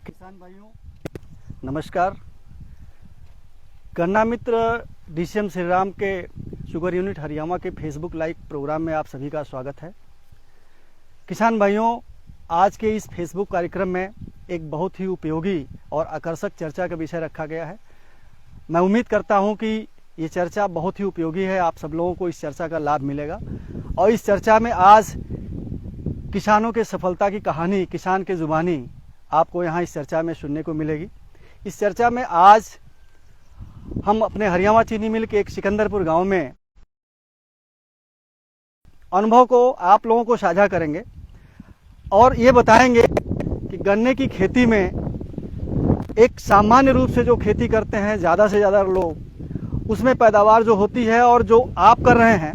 किसान भाइयों नमस्कार। गन्ना मित्र डीसीएम श्री राम के शुगर यूनिट हरियाणा के फेसबुक लाइव प्रोग्राम में आप सभी का स्वागत है। किसान भाइयों, आज के इस फेसबुक कार्यक्रम में एक बहुत ही उपयोगी और आकर्षक चर्चा का विषय रखा गया है। मैं उम्मीद करता हूं कि ये चर्चा बहुत ही उपयोगी है, आप सब लोगों को इस चर्चा का लाभ मिलेगा। और इस चर्चा में आज किसानों के सफलता की कहानी किसान के जुबानी आपको यहाँ इस चर्चा में सुनने को मिलेगी। इस चर्चा में आज हम अपने हरियाणा चीनी मिल के एक सिकंदरपुर गांव में अनुभव को आप लोगों को साझा करेंगे और ये बताएंगे कि गन्ने की खेती में एक सामान्य रूप से जो खेती करते हैं ज़्यादा से ज़्यादा लोग, उसमें पैदावार जो होती है और जो आप कर रहे हैं,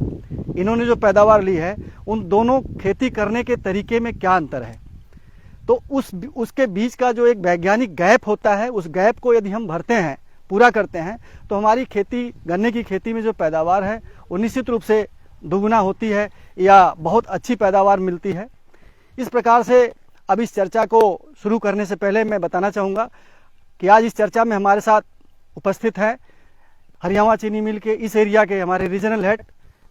इन्होंने जो पैदावार ली है, उन दोनों खेती करने के तरीके में क्या अंतर है। तो उसके बीच का जो एक वैज्ञानिक गैप होता है, उस गैप को यदि हम भरते हैं, पूरा करते हैं, तो हमारी खेती, गन्ने की खेती में जो पैदावार है वो निश्चित रूप से दुगुना होती है या बहुत अच्छी पैदावार मिलती है। इस प्रकार से अब इस चर्चा को शुरू करने से पहले मैं बताना चाहूँगा कि आज इस चर्चा में हमारे साथ उपस्थित हैं हरियाणा चीनी मिल के इस एरिया के हमारे regional head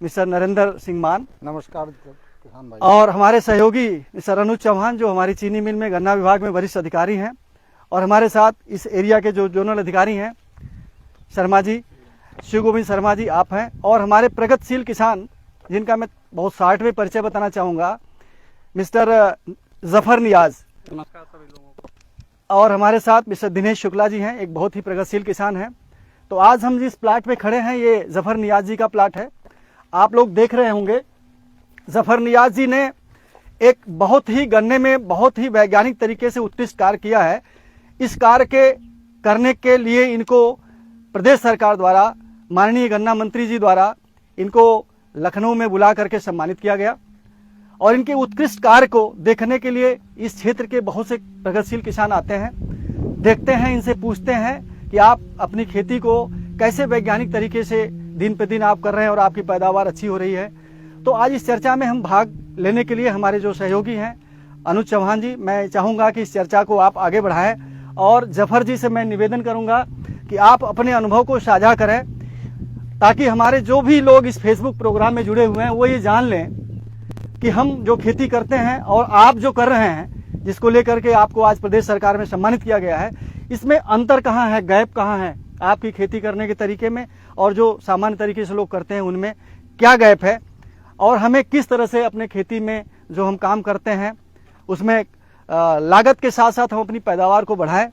mister Narendra Singh मान। नमस्कार किसान भाई। और हमारे सहयोगी मिस्टर अनुज चौहान जो हमारी चीनी मिल में गन्ना विभाग में वरिष्ठ अधिकारी हैं। और हमारे साथ इस एरिया के जो जोनल अधिकारी हैं शर्मा जी, शिव गोविंद शर्मा जी आप हैं। और हमारे प्रगतिशील किसान जिनका मैं बहुत शॉर्ट में परिचय बताना चाहूँगा, मिस्टर जफर नियाज। नमस्कार सभी लोगों को। और हमारे साथ मिस्टर दिनेश शुक्ला जी हैं, एक बहुत ही प्रगतिशील किसान हैं। तो आज हम जिस प्लाट पे खड़े हैं ये जफर नियाज जी का प्लाट है। आप लोग देख रहे होंगे जफर नियाज जी ने एक बहुत ही गन्ने में बहुत ही वैज्ञानिक तरीके से उत्कृष्ट कार्य किया है। इस कार्य के करने के लिए इनको प्रदेश सरकार द्वारा, माननीय गन्ना मंत्री जी द्वारा इनको लखनऊ में बुला करके सम्मानित किया गया। और इनके उत्कृष्ट कार्य को देखने के लिए इस क्षेत्र के बहुत से प्रगतिशील किसान आते हैं, देखते हैं, इनसे पूछते हैं कि आप अपनी खेती को कैसे वैज्ञानिक तरीके से दिन पे दिन आप कर रहे हैं और आपकी पैदावार अच्छी हो रही है। तो आज इस चर्चा में हम भाग लेने के लिए हमारे जो सहयोगी हैं अनुज चौहान जी, मैं चाहूँगा कि इस चर्चा को आप आगे बढ़ाएं। और जफर जी से मैं निवेदन करूँगा कि आप अपने अनुभव को साझा करें ताकि हमारे जो भी लोग इस फेसबुक प्रोग्राम में जुड़े हुए हैं वो ये जान लें कि हम जो खेती करते हैं और आप जो कर रहे हैं, जिसको लेकर के आपको आज प्रदेश सरकार में सम्मानित किया गया है, इसमें अंतर कहाँ है, गैप कहाँ है आपकी खेती करने के तरीके में और जो सामान्य तरीके से लोग करते हैं उनमें क्या गैप है। और हमें किस तरह से अपने खेती में जो हम काम करते हैं उसमें लागत के साथ साथ हम अपनी पैदावार को बढ़ाएं।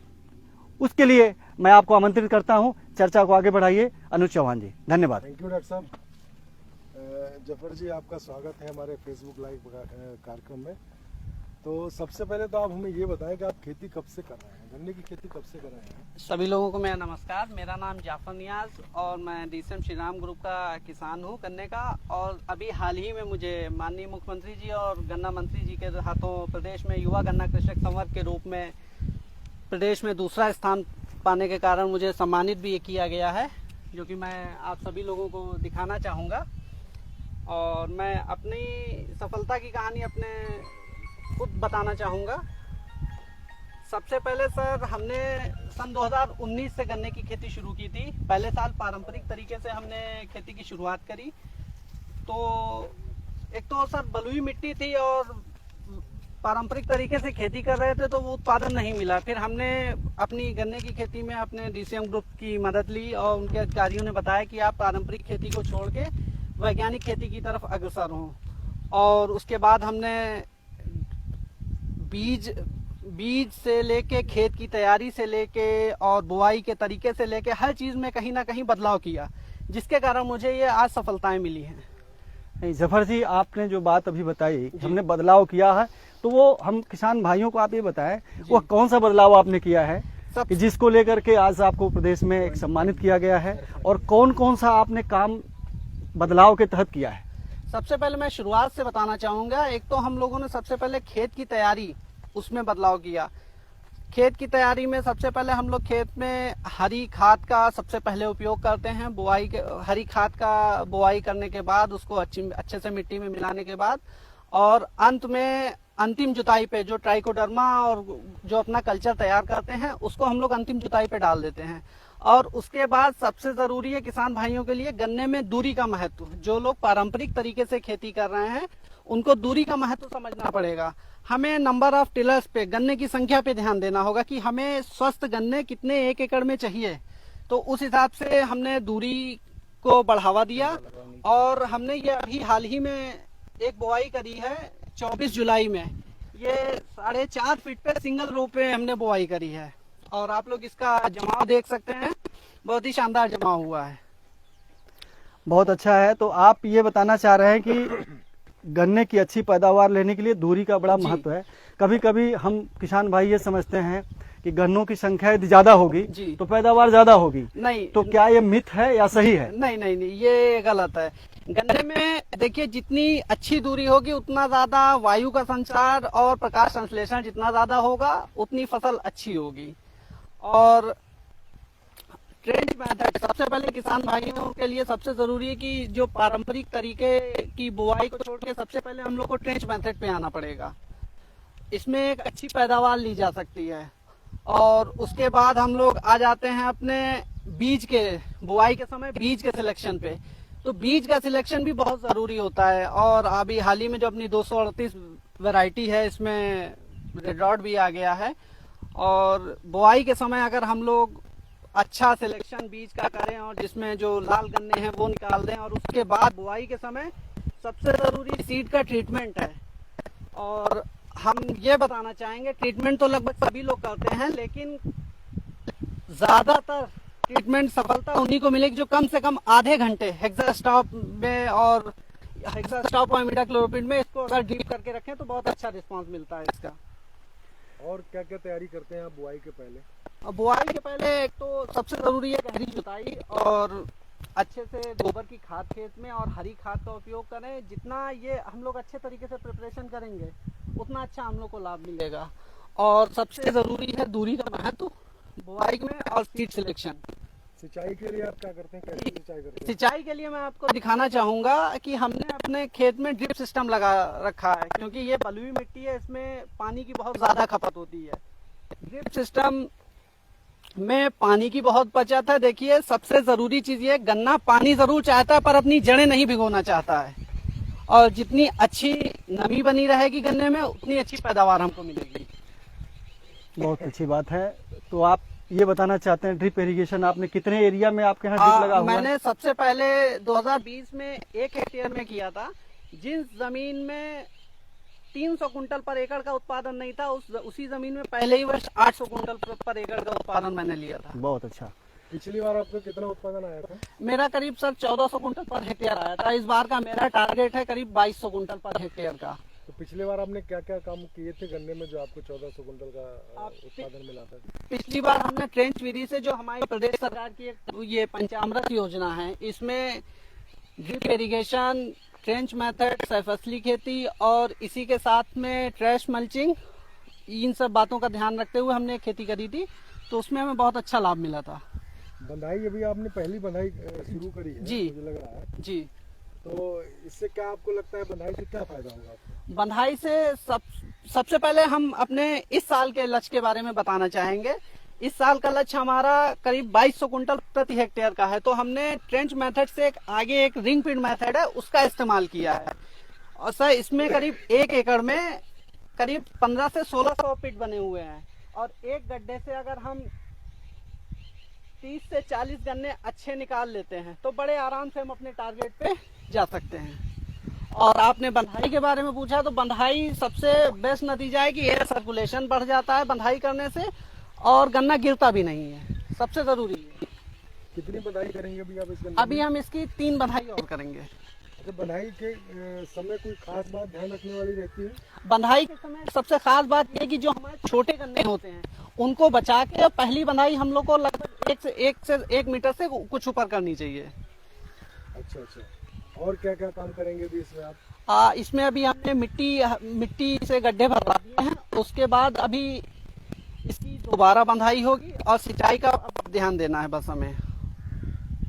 उसके लिए मैं आपको आमंत्रित करता हूं, चर्चा को आगे बढ़ाइए। अनुज चौहान जी, धन्यवाद। थैंक यू डॉक्टर साहब। जफर जी, आपका स्वागत है हमारे फेसबुक लाइव कार्यक्रम में। तो सबसे पहले तो आप हमें ये बताएं कि आप खेती कब से कर रहे हैं, गन्ने की खेती कब से कर रहे हैं। सभी लोगों को मेरा नमस्कार। मेरा नाम जाफर नियाज और मैं डीसीएम श्री राम ग्रुप का किसान हूं गन्ने का। और अभी हाल ही में मुझे माननीय मुख्यमंत्री जी और गन्ना मंत्री जी के हाथों प्रदेश में युवा गन्ना कृषक संवर्ग के रूप में प्रदेश में दूसरा स्थान पाने के कारण मुझे सम्मानित भी किया गया है, जो कि मैं आप सभी लोगों को दिखाना चाहूँगा। और मैं अपनी सफलता की कहानी अपने खुद बताना चाहूँगा। सबसे पहले सर, हमने सन 2019 से गन्ने की खेती शुरू की थी। पहले साल पारंपरिक तरीके से हमने खेती की शुरुआत करी। तो एक तो सर बलुई मिट्टी थी और पारंपरिक तरीके से खेती कर रहे थे तो वो उत्पादन नहीं मिला। फिर हमने अपनी गन्ने की खेती में अपने डीसीएम ग्रुप की मदद ली और उनके अधिकारियों ने बताया कि आप पारंपरिक खेती को छोड़ के वैज्ञानिक खेती की तरफ अग्रसर हों। और उसके बाद हमने बीज से लेके खेत की तैयारी से लेके और बुआई के तरीके से लेके हर चीज़ में कहीं ना कहीं बदलाव किया, जिसके कारण मुझे ये आज सफलताएं मिली हैं। नहीं जफर जी, आपने जो बात अभी बताई, हमने बदलाव किया है, तो वो हम किसान भाइयों को आप ये बताएं वो कौन सा बदलाव आपने किया है कि जिसको लेकर के आज आपको प्रदेश में एक सम्मानित किया गया है, और कौन कौन सा आपने काम बदलाव के तहत किया है। सबसे पहले मैं शुरुआत से बताना चाहूँगा। एक तो हम लोगों ने सबसे पहले खेत की तैयारी, उसमें बदलाव किया। खेत की तैयारी में सबसे पहले हम लोग खेत में हरी खाद का सबसे पहले उपयोग करते हैं। हरी खाद का बुआई करने के बाद उसको अच्छे से मिट्टी में मिलाने के बाद और अंत में अंतिम जुताई पे जो ट्राइकोडर्मा और जो अपना कल्चर तैयार करते हैं उसको हम लोग अंतिम जुताई पे डाल देते हैं। और उसके बाद सबसे जरूरी है किसान भाइयों के लिए गन्ने में दूरी का महत्व। जो लोग पारंपरिक तरीके से खेती कर रहे हैं उनको दूरी का महत्व समझना पड़ेगा। हमें नंबर ऑफ टिलर्स पे, गन्ने की संख्या पे ध्यान देना होगा कि हमें स्वस्थ गन्ने कितने 1 एकड़ में चाहिए। तो उस हिसाब से हमने दूरी को बढ़ावा दिया और हमने ये अभी हाल ही में एक बुआई करी है 24 जुलाई में। ये 4.5 फीट पे सिंगल रो पे हमने बुआई करी है और आप लोग इसका जमाव देख सकते हैं, बहुत ही शानदार जमाव हुआ है। बहुत अच्छा है। तो आप ये बताना चाह रहे हैं कि गन्ने की अच्छी पैदावार लेने के लिए दूरी का बड़ा महत्व है। कभी कभी हम किसान भाई ये समझते हैं कि गन्नों की संख्या यदि ज्यादा होगी तो पैदावार ज्यादा होगी। नहीं, तो क्या ये मिथ है या सही है? नहीं नहीं नहीं, ये गलत है। गन्ने में देखिए जितनी अच्छी दूरी होगी उतना ज्यादा वायु का संचार और प्रकाश संश्लेषण जितना ज्यादा होगा उतनी फसल अच्छी होगी। और ट्रेंच मेथड सबसे पहले किसान भाइयों के लिए सबसे जरूरी है कि जो पारंपरिक तरीके की बुआई को छोड़ के सबसे पहले हम लोग को ट्रेंच मेथड पे आना पड़ेगा। इसमें एक अच्छी पैदावार ली जा सकती है। और उसके बाद हम लोग आ जाते हैं अपने बीज के, बुआई के समय बीज के सिलेक्शन पे। तो बीज का सिलेक्शन भी बहुत जरूरी होता है। और अभी हाल ही में जो अपनी 238 वैरायटी है इसमें रेड रॉड भी आ गया है। और बुआई के समय अगर हम लोग अच्छा सिलेक्शन बीज का करें और जिसमें जो लाल गन्ने हैं वो निकाल दें, और उसके बाद बुआई के समय सबसे जरूरी सीड का ट्रीटमेंट है। और हम ये बताना चाहेंगे ट्रीटमेंट तो लगभग सभी लोग करते हैं, लेकिन ज्यादातर ट्रीटमेंट सफलता उन्हीं को मिलेगी जो कम से कम आधे घंटे हेक्सास्टॉप में और हेक्सास्टॉप और इमिडाक्लोप्रिड में इसको अगर ड्रिप करके रखें तो बहुत अच्छा रिस्पांस मिलता है इसका। और क्या क्या तैयारी करते हैं आप बुआई के पहले? बुआई के पहले एक तो सबसे जरूरी है गहरी जुताई और अच्छे से गोबर की खाद खेत में और हरी खाद का उपयोग करें। जितना ये हम लोग अच्छे तरीके से प्रिपरेशन करेंगे उतना अच्छा हम लोग को लाभ मिलेगा। और सबसे जरूरी है दूरी का महत्व बुआई में और सीड सिलेक्शन। सिंचाई के लिए आप क्या करते हैं, कैसे सिंचाई करते हैं? सिंचाई के लिए मैं आपको दिखाना चाहूंगा कि हमने अपने खेत में ड्रिप सिस्टम लगा रखा है, क्योंकि ये बलुई मिट्टी है, इसमें पानी की बहुत ज्यादा खपत होती है। ड्रिप सिस्टम में पानी की बहुत बचत है। देखिए सबसे जरूरी चीज ये, गन्ना पानी जरूर चाहता है पर अपनी जड़ें नहीं भिगोना चाहता है। और जितनी अच्छी नमी बनी रहेगी गन्ने में उतनी अच्छी पैदावार हमको मिलेगी। बहुत अच्छी बात है। तो आप ये बताना चाहते हैं ड्रिप इरिगेशन आपने कितने एरिया में आपके यहाँ ड्रिप लगा हुआ है? मैंने सबसे पहले 2020 में 1 हेक्टेयर में किया था। जिस जमीन में 300 कुंटल पर एकड़ का उत्पादन नहीं था उसी जमीन में पहले ही वर्ष 800 कुंटल पर एकड़ का उत्पादन मैंने लिया था। बहुत अच्छा। पिछली बार आपको कितना उत्पादन आया था? मेरा करीब सर 1400 कुंटल पर हेक्टेयर आया था। इस बार का मेरा टारगेट है करीब 2200 कुंटल पर हेक्टेयर का। तो पिछली बार आपने क्या क्या काम किए थे गन्ने में जो आपको 1400 कुंटल का उत्पादन मिला था? पिछली बार हमने ट्रेंच विधि से, जो हमारी प्रदेश सरकार की एक ये पंचामृत योजना है, इसमें ड्रिप इरिगेशन, ट्रेंच मेथड, सहफसली खेती और इसी के साथ में ट्रैश मल्चिंग, इन सब बातों का ध्यान रखते हुए हमने खेती करी थी। तो उसमें हमें बहुत अच्छा लाभ मिला था। बंधाई अभी आपने पहली बंधाई शुरू करी है जी, मुझे लग रहा है। जी। तो इससे क्या आपको लगता है, बंधाई से क्या फायदा होगा आपको? बंधाई से सबसे पहले हम अपने इस साल के लक्ष्य के बारे में बताना चाहेंगे। इस साल का लक्ष्य हमारा करीब 2200 कुंटल प्रति हेक्टेयर का है। तो हमने ट्रेंच मेथड से आगे एक रिंग पिट मेथड है उसका इस्तेमाल किया है। और सर इसमें करीब 1 एकड़ में करीब 1500 से 1600 पिट बने हुए हैं। और एक गड्ढे से अगर हम 30 से 40 गन्ने अच्छे निकाल लेते हैं तो बड़े आराम से हम अपने टारगेट पे जा सकते हैं। और आपने बंधाई के बारे में पूछा, तो बंधाई सबसे बेस्ट नतीजा है कि एयर सर्कुलेशन बढ़ जाता है बंधाई करने से और गन्ना गिरता भी नहीं है, सबसे जरूरी है। कितनी बंधाई करेंगे अभी आप इस गन्ने अभी हम इसकी 3 बंधाई और करेंगे। तो बंधाई के समय कोई खास बात ध्यान रखने वाली रहती है? बंधाई के समय सबसे खास बात यह कि जो हमारे छोटे गन्ने होते हैं उनको बचा के पहली बंधाई हम लोग को लगभग 1 मीटर से कुछ ऊपर करनी चाहिए। अच्छा अच्छा। और क्या क्या काम करेंगे अभी इसमें आप? इसमें अभी हमने मिट्टी से गड्ढे भरवा दिए हैं। उसके बाद अभी इसकी दोबारा बंधाई होगी और सिंचाई का ध्यान देना है बस हमें।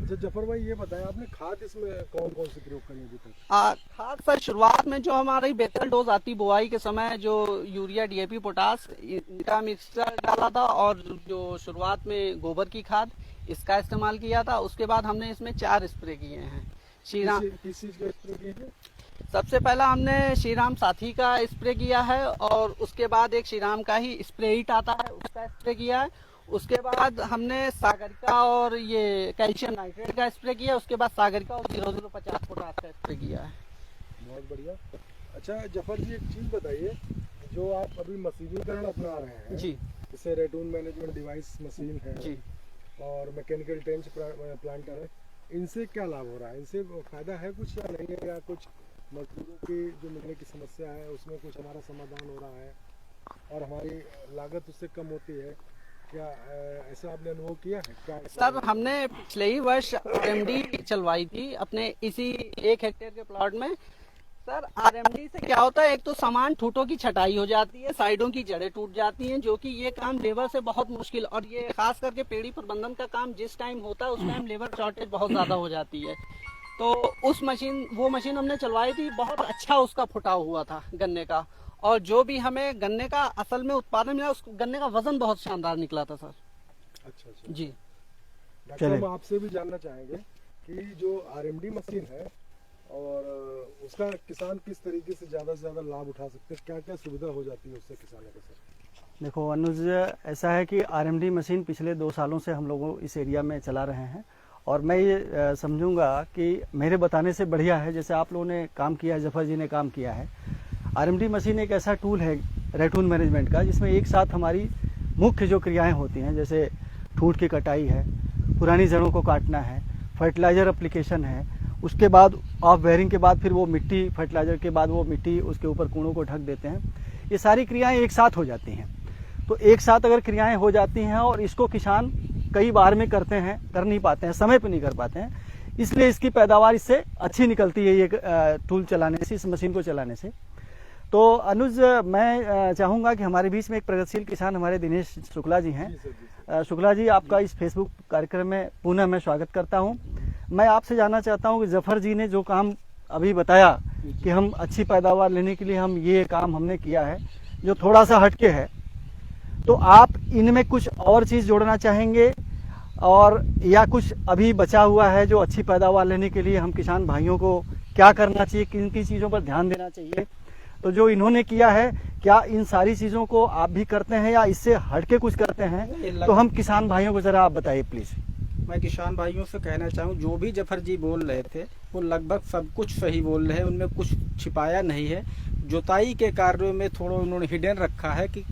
अच्छा जफर भाई ये बताएं आपने खाद इसमें कौन कौन से प्रयोग करी अभी तक? खाद सर शुरुआत में जो हमारी बेहतर डोज आती बुआई के समय जो यूरिया डीएपी पोटास इनका मिक्सचर डाला था और जो शुरुआत में गोबर की खाद इसका इस्तेमाल किया था। उसके बाद हमने इसमें 4 स्प्रे किए हैं। श्रीराम किस चीज का स्प्रे किए हैं? सबसे पहला हमने श्रीराम साथी का स्प्रे किया है और उसके बाद एक श्रीराम का ही स्प्रे हिट आता है उसका स्प्रे किया है। उसके बाद हमने सागरिका और ये कैल्शियम नाइट्रेट का स्प्रे किया। उसके बाद सागरिका और 0050 पोटास का स्प्रे किया है। बहुत बढ़िया। अच्छा जफर जी एक चीज बताइए, जो आप अभी मशीनीकरण अपना रहे हैं जी जैसे रेटून मैनेजमेंट डिवाइस मशीन है जी और मैकेनिकल टेंच प्लांटर है, इनसे क्या लाभ हो रहा है? इनसे फायदा है कुछ या नहीं है, या कुछ मजदूरों की जो मिलने की समस्या है उसमें कुछ हमारा समाधान हो रहा है और हमारी लागत उससे कम होती है? क्या ऐसा आपने अनुभव किया है क्या? सर हमने पिछले ही वर्ष आरएमडी चलवाई थी अपने इसी 1 हेक्टेयर के प्लॉट में। सर आरएमडी से क्या होता है, एक तो सामान ठूठों की छटाई हो जाती है, साइडों की जड़ें टूट जाती हैं, जो कि ये काम लेबर से बहुत मुश्किल, और ये खास करके पेड़ी प्रबंधन का काम जिस टाइम होता है उस टाइम लेबर शॉर्टेज बहुत ज्यादा हो जाती है। तो वो मशीन हमने चलवाई थी, बहुत अच्छा उसका फुटाव हुआ था गन्ने का, और जो भी हमें गन्ने का असल में उत्पादन मिला उस गन्ने का वजन बहुत शानदार निकला था सर। अच्छा अच्छा जी डॉक्टर साहब आपसे भी जानना चाहेंगे कि जो आरएमडी मशीन है और उसका किसान किस तरीके से ज्यादा लाभ उठा सकते हैं, क्या क्या सुविधा हो जाती है उससे किसानों को? सर देखो अनुज, ऐसा है कि आरएमडी मशीन पिछले 2 सालों से हम लोग इस एरिया में चला रहे हैं और मैं ये समझूंगा कि मेरे बताने से बढ़िया है जैसे आप लोगों ने काम किया है, जफर जी ने काम किया है। आरएमडी मशीन एक ऐसा टूल है रेटून मैनेजमेंट का जिसमें एक साथ हमारी मुख्य जो क्रियाएं होती हैं, जैसे ठूंठ की कटाई है, पुरानी जड़ों को काटना है, फर्टिलाइजर एप्लीकेशन है, उसके बाद ऑफ बेयरिंग के बाद फिर वो मिट्टी, फर्टिलाइजर के बाद वो मिट्टी उसके ऊपर कूड़ों को ढक देते हैं। ये सारी क्रियाएं एक साथ हो जाती हैं। तो एक साथ अगर क्रियाएं हो जाती हैं और इसको किसान कई बार में करते हैं, कर नहीं पाते हैं, समय पर नहीं कर पाते हैं, इसलिए इसकी पैदावार इससे अच्छी निकलती है ये टूल चलाने से, इस मशीन को चलाने से। तो अनुज, मैं चाहूँगा कि हमारे बीच में एक प्रगतिशील किसान हमारे दिनेश शुक्ला जी हैं। शुक्ला जी, आपका इस फेसबुक कार्यक्रम में पुनः मैं स्वागत करता हूं। मैं आपसे जानना चाहता हूं कि जफर जी ने जो काम अभी बताया कि हम अच्छी पैदावार लेने के लिए हम ये काम हमने किया है जो थोड़ा सा हटके है, तो आप इनमें कुछ और चीज़ जोड़ना चाहेंगे और या कुछ अभी बचा हुआ है जो अच्छी पैदावार लेने के लिए हम किसान भाइयों को क्या करना चाहिए, किन किन चीज़ों पर ध्यान देना चाहिए? तो जो इन्होंने किया है, क्या इन सारी चीजों को आप भी करते हैं या इससे हटके कुछ करते हैं? तो हम किसान भाइयों को जरा आप बताइए प्लीज। मैं किसान भाइयों से कहना चाहूँ, जो भी जफर जी बोल रहे थे वो लगभग सब कुछ सही बोल रहे हैं, उनमें कुछ छिपाया नहीं है। जुताई के कार्यों में थोड़ा उन्होंने हिडन रखा है कि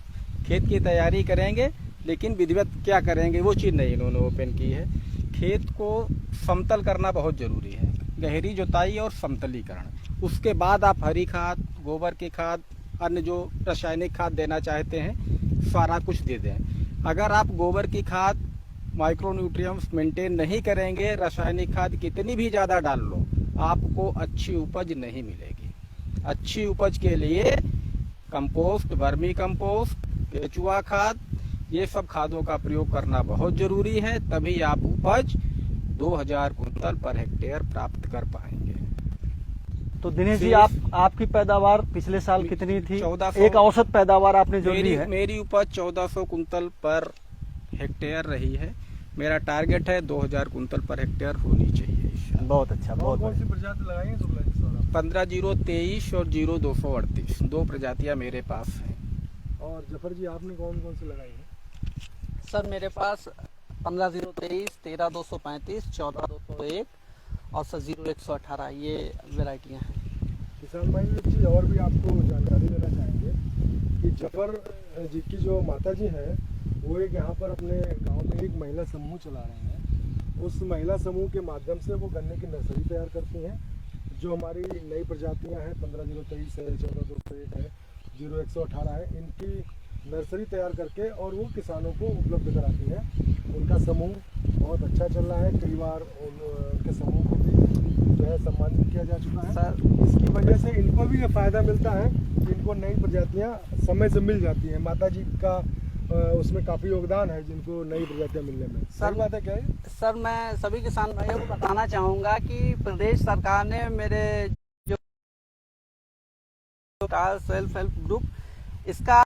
खेत की तैयारी करेंगे लेकिन विधिवत क्या करेंगे वो चीज़ नहीं इन्होंने ओपन की है। खेत को समतल करना बहुत जरूरी है, गहरी जुताई और समतलीकरण। उसके बाद आप हरी खाद, गोबर की खाद, अन्य जो रासायनिक खाद देना चाहते हैं सारा कुछ दे दें। अगर आप गोबर की खाद, माइक्रोन्यूट्रिएंट्स मेंटेन नहीं करेंगे, रासायनिक खाद कितनी भी ज़्यादा डाल लो, आपको अच्छी उपज नहीं मिलेगी। अच्छी उपज के लिए कंपोस्ट, वर्मी कंपोस्ट, केचुआ खाद, ये सब खादों का प्रयोग करना बहुत जरूरी है, तभी आप उपज 2000 कुंतल पर हेक्टेयर प्राप्त कर पाएंगे। तो दिनेश जी, आपकी पैदावार पिछले साल कितनी थी? 1400 एक औसत पैदावार आपने जो ली है। मेरी उपज 1400 कुंतल पर हेक्टेयर रही है। मेरा टारगेट है 2000 कुंतल पर हेक्टेयर होनी चाहिए। बहुत अच्छा, बहुत कौन सी प्रजाति लगाई है शुक्ला जी? 15-023 और 0238 2 प्रजातियां मेरे पास हैं। और जफर जी आपने कौन कौन सी लगाई है? सर मेरे पास 15-023, 13-235, 14-201 और सर 0118 ये वेराइटियाँ हैं। किसान भाई एक चीज़ और भी आपको जानकारी देना चाहेंगे कि जफर जी की जो माता जी हैं वो एक यहाँ पर अपने गांव में एक महिला समूह चला रहे हैं। उस महिला समूह के माध्यम से वो गन्ने की नर्सरी तैयार करती हैं। जो हमारी नई प्रजातियाँ हैं 15-023 है, 14-201 है, 0118 है, इनकी नर्सरी तैयार करके और वो किसानों को उपलब्ध कराती है। उनका समूह बहुत अच्छा चल रहा है, कई बार उनके समूह को भी जो है सम्मानित किया जा चुका है सर इसकी वजह से इनको भी ये फ़ायदा मिलता है कि इनको नई प्रजातियाँ समय से मिल जाती हैं। माता जी का उसमें काफी योगदान है जिनको नई प्रजातियां मिलने में। सर, सही बात है क्या है? सर मैं सभी किसान भाइयों को बताना चाहूँगा कि प्रदेश सरकार ने मेरे जो सेल्फ हेल्प ग्रुप इसका